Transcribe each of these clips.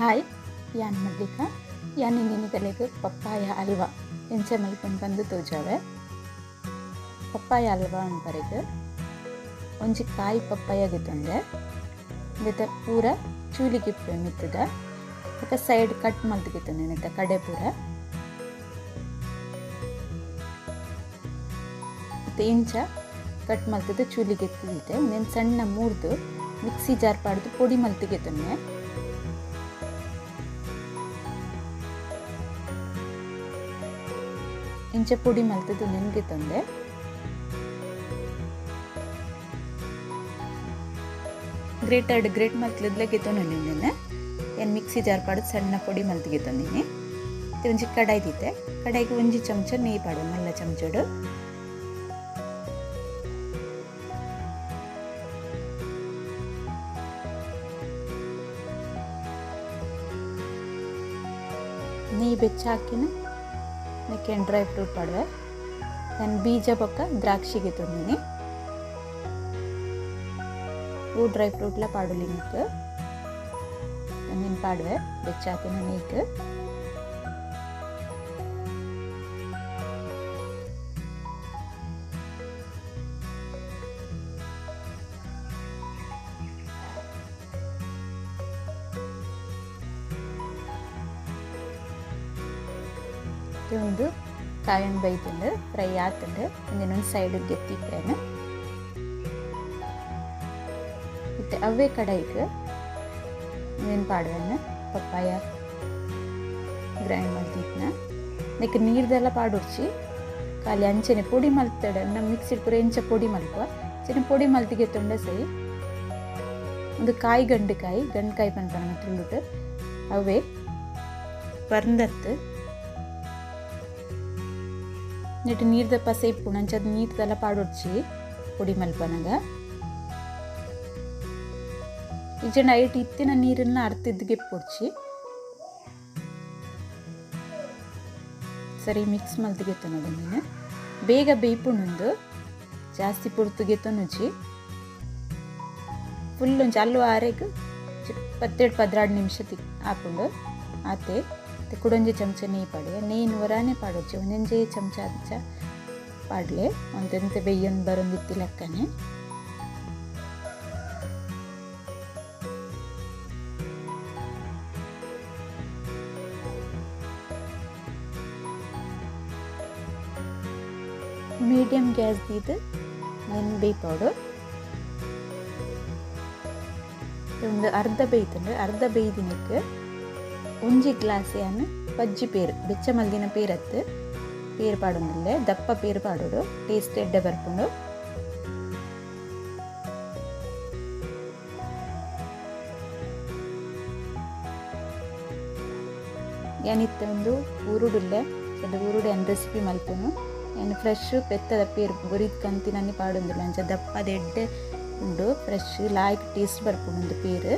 Hi ಯಾನ್ ಮಲ್ಲಿಕಾ ಯಾನ್ ನಿನಗಲೆಗ್ papaya halwa ಎಂಚ ಮಲ್ಪನ್ ಬಂದು ತೋಜಾವೆ. ಪಪ್ಪಾಯ ಹಲ್ವಾ ಅಂಪರೆಗ್ ಒಂಜಿ ಕಾಯಿ ಪಪ್ಪಾಯ ಗೆತ್ತೊಂದೆ ನೆತ ಪೂರ ಚೂಲಿಗಿಪ್ಪೆ ಮಿತ್ತದ ನೆತ ಸೈಡ್ ಕಟ್ ಮಲ್ತು ಗೆತ್ತೊಂದೆ ನೆತ ಕಡೆ ಪೂರ ಮತ್ತೆ ಇಂಚ ಕಟ್ ಮಲ್ತದ ಚೂಲಿಗೆತ್ತಿದ್ದೆ ಒಂದೇನು ಸಣ್ಣ ಮೂರ್ದು ಮಿಕ್ಸಿ ಜಾರ್ ಪಾಡ್ದು ಪೊಡಿ ಮಲ್ತಿಗೆತ್ತೊಂದೆ. ಇಂಚ ಪುಡಿ ಮಲ್ತದ್ದು ನೆನ್ಗೆ ತಂದೆ ಗ್ರೇಟ್ ಮಲ್ತಲದ್ಲೆಗೆ ತೊಗೊಂಡಿದ್ದೇನೆ. ಏನು ಮಿಕ್ಸಿ ಜಾರ್ ಪಾಡೋದು ಸಣ್ಣ ಪುಡಿ ಮಲ್ತಿಗೆ ತಂದೀನಿ. ಒಂಜಿ ಕಡಾಯಿ ದಿತ್ತೆ ಕಡಾಯಿಗೆ ಒಂಜಿ ಚಮಚ ನೆಯ್ ಪಾಡು ಮಲ್ಲ ಚಮಚಡು ನೆಯ್ ಬೆಚ್ಚ ಹಾಕಿನ ನೆಕ್ಕೆನ್ ಡ್ರೈ ಫ್ರೂಟ್ ಪಾಡುವೆ. ನಾನು ಬೀಜ ಪಕ್ಕ ದ್ರಾಕ್ಷಿಗೆ ತಂದೀನಿ. वो ड्राई फ्रूटला पाडोली निक पाडवे बेच्चाकिन नीक ಒಂದು ಕಾಯನ್ ಬೈತುಂಡು ಫ್ರೈ ಆತುಂಡು ಇನ್ನೊಂದು ಸೈಡ್ ಗೆತ್ತಿಪ್ಪೇನು ಅವೇ ಕಡಾಯಿಗೆ ಏನು ಪಾಡುವೆನ ಪಪ್ಪಾಯ ಗ್ರೈಂಡ್ ಮಾಡ್ತಿದ್ನ ನೆಕ್ ನೀರ್ದೆಲ್ಲ ಪಾಡುರ್ಚಿ ಖಾಲಿ ಅಂಚನೆ ಪೊಡಿ ಮಲ್ತಡ ನಮ್ಮ ಮಿಕ್ಸಿಡ್ ಪೂರ ಎಂಚ ಪೊಡಿ ಮಲ್ಪುವ ಚೆನ್ನ ಪೊಡಿ ಮಲ್ತಿಗೆ ತೊಂಡೆ ಸೈ ಒಂದು ಕಾಯಿ ಗಂಡಕಾಯಿ ಪನ್ಪನ ತುಳ್ಳುಟ್ಟು ಅವೇ ಬರ್ಂದತ್ತು ನೆಟ್ಟು ನೀರ್ದ ಪಸೆ ಇಪ್ಪುಣ ಅಂಚದ ನೀರ್ದೆಲ್ಲ ಪಾಡುರ್ಚಿ ಪೊಡಿ ಮಲ್ಪನಾಗ ಇಜಂಡ ಐಟ್ ಇತ್ತಿನ ನೀರನ್ನ ಅರ್ತಿದ್ಗೆ ಪೊಡ್ಚಿ ಸರಿ ಮಿಕ್ಸ್ ಮಲ್ತಿಗೆ ತೊನೋದು ನೀನು ಬೇಗ ಬೇಯ್ಪುಣೊಂದು ಜಾಸ್ತಿ ಪುಡ್ತುಗೆ ತೊನುಜಿ ಫುಲ್ ಒಂಚ ಅಲ್ಲು ಆರೆಗ್ 17-16 ನಿಮಿಷ ಹಾಕೊಂಡು ಆತೆ ಕುಡೊಂಜಿ ಚಮಚ ನೆಯ್ ಪಾಡೆ ನೆಯ್ನು ವರಾನೆ ಪಾಡೋಚ್ಚಿ ಒಂದೊಂಜೇ ಚಮಚ ಹಚ್ಚ ಪಾಡ್ಲೆ ಒಂದೆಂತ ಬೆಯ್ಯೊಂದು ಬರೊಂದಿತ್ತಿ ಲೆಕ್ಕನೆ ಮೀಡಿಯಂ ಗ್ಯಾಸ್ ದೀದು ನೆನ್ ಬೇಯ್ಪೋಡು ಒಂದು ಅರ್ಧ ಬೇಯ್ತಂಡು ಅರ್ಧ ಬೇಯ್ದಿನಕ್ಕೆ ಒಂಜಿ ಗ್ಲಾಸ್ ಯಾನು ಪಜ್ಜಿ ಪೇರು ಬೆಚ್ಚ ಮಲ್ದಿನ ಪೇರತ್ತು ಪೇರು ಪಾಡೊಂದಿಲ್ಲೆ ದಪ್ಪ ಪೇರು ಪಾಡೋಡು ಟೇಸ್ಟ್ ಎಡ್ಡೆ ಬರ್ಪುಂಡು ಏನಿತ್ತು ಒಂದು ಊರುಡುಲ್ಲೆ ಅದು ಊರುಡು ಏನು ರೆಸಿಪಿ ಮಲ್ಪುನು ಏನು ಫ್ರೆಶ್ ಪೆತ್ತದ ಪೇರು ಬೊರಿದ ಕಂತಿನಲ್ಲಿ ಪಾಡೊಂದಿಲ್ಲ ಅಂಚ ದಪ್ಪದ ಎಡ್ಡೆ ಉಂಡು ಫ್ರೆಶ್ ಲಾಯ್ಕ್ ಟೇಸ್ಟ್ ಬರ್ಪುಂಡು ಪೇರು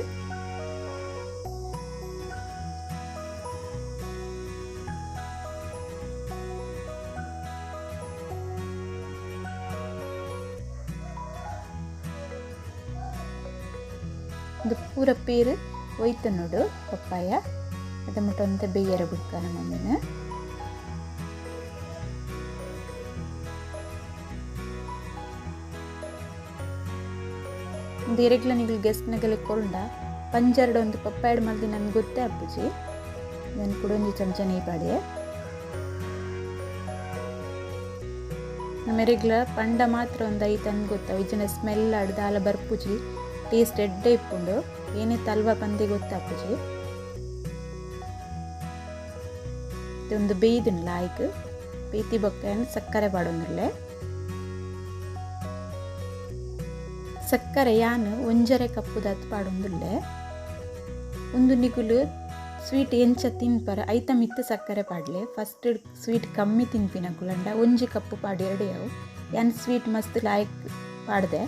ಒಂದು ಪೂರ ಪೇರು ಒಯ್ತು ನೋಡು ಪಪ್ಪಾಯ ಅದು ಮುಟ್ಟೊಂತ ಬೇಯರ ಬಿಡ್ತಾನ ಮಮ್ಮಿನ ಒಂದು ಎರೆಗ್ಲ ನೀವು ಗೆಸ್ಟ್ನಾಗೆಲ್ಲ ಕೊಂಡ ಪಂಜರ್ಡ್ ಒಂದು ಪಪ್ಪಾಯಡ್ ಮಲ್ದಿ ನನ್ಗೆ ಗೊತ್ತೇ ಅಪ್ಪುಜಿ ನಾನು ಕೂಡ ಒಂದು ಚಮಚ ನೆಯ್ ಪಾಡೆ ನಮ್ಮ ಎರೆಗ್ಲ ಪಂಡ ಮಾತ್ರ ಒಂದು ಐತೆ ಅಂದ್ ಗೊತ್ತ ಇಜನ ಸ್ಮೆಲ್ ಆಡ್ದ ಅಲ್ಲ ಬರ್ಪುಜಿ ಟೇಸ್ಟ್ ಎಡ್ಡೆ ಇಪ್ಪುಂಡು ಏನೇ ತಲ್ವ ಪಂದೆ ಗೊತ್ತಾಪುಜಿ ಒಂದು ಬೇಯ್ದನ್ ಲಾಯ್ಕ್ ಬೇಯ್ತಿ ಬೊಕ್ಕ ಸಕ್ಕರೆ ಪಾಡೊಂದಿಲ್ಲೆ ಸಕ್ಕರೆ ಯಾನು ಒಂಜರೆ ಕಪ್ಪುದಾತ್ ಪಾಡೊಂದುಲ್ಲೆ ಒಂದು ನಿಗುಲು ಸ್ವೀಟ್ ಎಂಚ ತಿನ್ಪರ ಐತ ಮಿತ್ತು ಸಕ್ಕರೆ ಪಾಡ್ಲೆ ಫಸ್ಟ್ ಸ್ವೀಟ್ ಕಮ್ಮಿ ತಿನ್ಪಿನ ಕುಲಂಡ ಒಂಜಿ ಕಪ್ಪು ಪಾಡಿ ಎರಡೇ ಅವು ಯಾನ್ ಸ್ವೀಟ್ ಮಸ್ತ್ ಲಾಯ್ಕ್ ಪಾಡ್ದೆ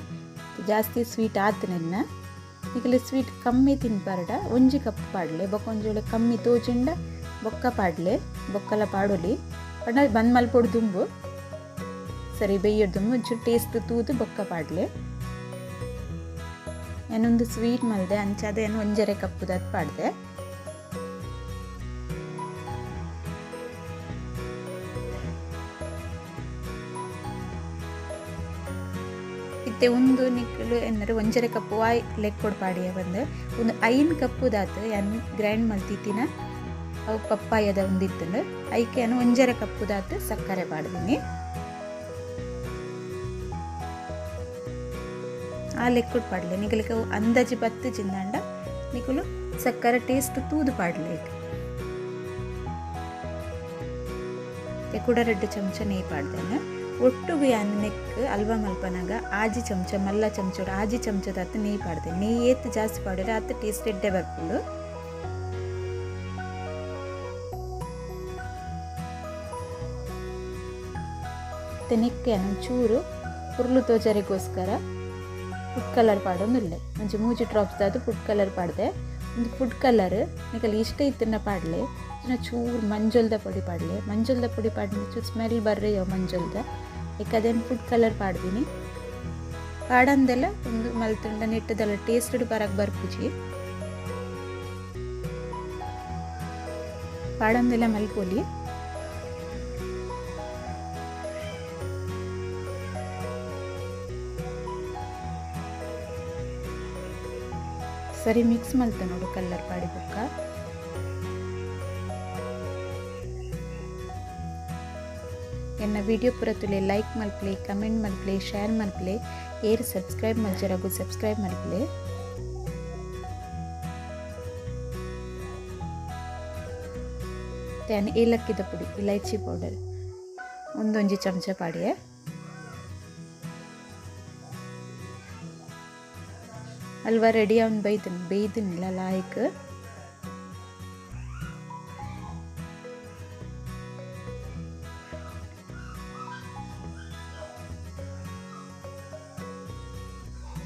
ಜಾಸ್ತಿ ಸ್ವೀಟ್ ಆತು ನೆನ್ನ ಈಗಲೇ ಸ್ವೀಟ್ ಕಮ್ಮಿ ತಿನ್ಪಾರಡ ಒಂಜಿ ಕಪ್ಪು ಪಾಡ್ಲೆ ಬೊಕ್ಕ ಒಂಜೋಳೆ ಕಮ್ಮಿ ತೋಜಿಂಡ ಬೊಕ್ಕ ಪಾಡ್ಲೆ ಬೊಕ್ಕಲ ಪಾಡೋಲಿ ಪಂಡ ಬಂದ್ ಮಲ್ಪೊಡು ದುಂಬು ಸರಿ ಬೇಯ್ಯೋಡು ದುಂಬು ಒಂಚೂರು ಟೇಸ್ಟ್ ತೂದು ಬೊಕ್ಕ ಪಾಡ್ಲೆ ಏನೊಂದು ಸ್ವೀಟ್ ಮಲ್ದೆ ಅಂಚಾದ ಏನು ಒಂಜರೆ ಕಪ್ಪುದಾತ್ ಪಾಡ್ದೆ ಮತ್ತು ಒಂದು ನಿಕ್ಕಲು ಎನ್ನರು ಒಂಜರೆ ಕಪ್ಪು ಆಯ್ ಲೆಕ್ಕೊಡು ಪಾಡಿಯ ಬಂದು ಒಂದು 5 ಕಪ್ಪುದಾತು ಏನು ಗ್ರೈಂಡ್ ಮಲ್ತಿತ್ತಿನ ಅವು ಪಪ್ಪಾಯದ ಒಂದಿತ್ತು ಐಕೆ ಏನು ಒಂಜರೆ ಕಪ್ಪುದಾತು ಸಕ್ಕರೆ ಪಾಡ್ದೀನಿ. ಆ ಲೆಕ್ಕುಡು ಪಾಡ್ಲೆ ನಿಗಲಿಕ್ಕೆ ಅಂದಾಜು ಬತ್ತು ಜಿಂದಾಂಡ ನಿಕುಲು ಸಕ್ಕರೆ ಟೇಸ್ಟ್ ತೂದು ಪಾಡ್ಲೆ ಕೂಡ 2 ಚಮಚ ನೆಯ್ಯಿ ಪಾಡ್ದೇನೆ. ಒಟ್ಟುಗೆ ಯಾನ್ ನೆಕ್ ಅಲ್ವಾ ಮಲ್ಪನಾಗ ಆಜಿ ಚಮಚ ಮಲ್ಲ ಚಮಚ ಆಜಿ ಚಮಚದಾತು ನೆಯ್ಯಿ ಪಾಡ್ದೇನೆ. ನೆಯ್ಯಿ ಏತ್ ಜಾಸ್ತಿ ಪಾಡಿದ್ರೆ ಅತ್ತು ಟೇಸ್ಟ್ ಎಡ್ಡೆ ಬರ್ಪುಡು. ನೆಕ್ಕೆ ಚೂರು ಉರುಳು ತೋಜರಿಗೋಸ್ಕರ ಫುಡ್ ಕಲರ್ ಪಾಡೊಂದುಲ್ಲೆ ಒಂಚೂರು 3 ಡ್ರಾಪ್ಸ್ ಅದು ಫುಡ್ ಕಲರ್ ಪಾಡ್ದೆ. ಒಂದು ಫುಡ್ ಕಲರ್ ನಿಕಲ್ಲಿ ಇಷ್ಟ ಇತ್ತನ್ನ ಪಾಡ್ಲೆ ಚೂರು ಮಂಜೊಲ್ದ ಪುಡಿ ಪಾಡ್ಲೆ. ಮಂಜೊಲ್ದ ಪುಡಿ ಪಾಡಿನ ಚೂರು ಸ್ಮೆಲ್ ಬರ್ರೆ ಮಂಜೊಲ್ದ ಈಗ ಅದೇನು ಫುಡ್ ಕಲರ್ ಪಾಡ್ದೀನಿ. ಪಾಡಂದೆಲ್ಲ ಒಂದು ಮಲ್ತುಂಡ ನೆಟ್ಟದೆಲ್ಲ ಟೇಸ್ಟ್ ಬರಕ್ಕೆ ಬರ್ಪುಜಿ ಪಾಡಂದೆಲ್ಲ ಮಲ್ಪೊಲಿ. ಸರಿ ಮಿಕ್ಸ್ ಮಲ್ತ ನೋಡು ಕಲರ್ ಪಾಡಿ ಬುಕ್ಕ. ಎನ್ನ ವಿಡಿಯೋ ಪುರತುಲೆ ಲೈಕ್ ಮಲ್ಪಲೆ ಕಮೆಂಟ್ ಮಲ್ಪಲೆ ಶೇರ್ ಮಲ್ಪಲೆ ಏರ್ ಸಬ್ಸ್ಕ್ರೈಬ್ ಮಲ್ಜರಾಗು ಸಬ್ಸ್ಕ್ರೈಬ್ ಮಲ್ಪಲೆ. ತ್ಯಾನ್ ಏಲಕ್ಕಿದ ಪುಡಿ ಇಲೈಚಿ ಪೌಡರ್ ಒಂದೊಂಜಿ ಚಮಚ ಪಾಡಿಯೆ. ಹಲ್ವಾ ರೆಡಿ ಅವ್ನು ಬೇಯ್ದನಿಲ್ಲ ಲಾಯ್ಕ್.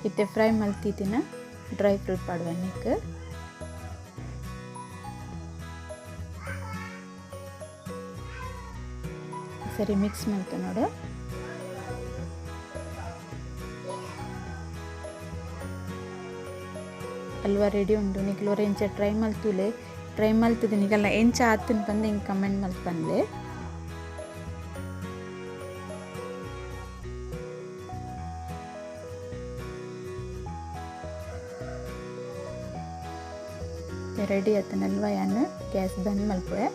ಇತ್ತೆ ಫ್ರೈ ಮಲ್ತಿದ್ದಿನ ಡ್ರೈ ಫ್ರೂಟ್ ಪಾಡ್ವನ್ನಿಕ್ಕೆ ಸರಿ ಮಿಕ್ಸ್ ಮಲ್ತು ನೋಡು. ಹಲ್ವಾ ರೆಡಿ ಉಂಡು. ನಿಕ್ಲೋರ ಎಂಚ ಟ್ರೈ ಮಲ್ತದೆ ನಿಗಲ್ಲ ಎಂಚ ಆತನ ಬಂದು ಹಿಂಗೆ ಕಮೆಂಟ್ ಮಲ್ತು ಬಂದೆ. ರೆಡಿ ಆತನ ಹಲ್ವಾ ಯಾನು ಗ್ಯಾಸ್ ಬಂದ್ ಮಲ್ಪುವೆ.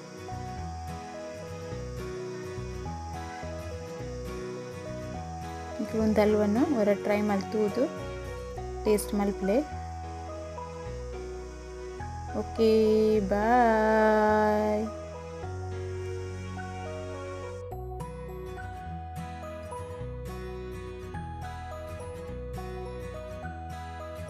ಒಂದು ಹಲ್ವನು ಹೊರ ಟ್ರೈ ಮಲ್ತುವುದು ಟೇಸ್ಟ್ ಮಲ್ಪಲೆ. ಓಕೆ ಬಾಯ್.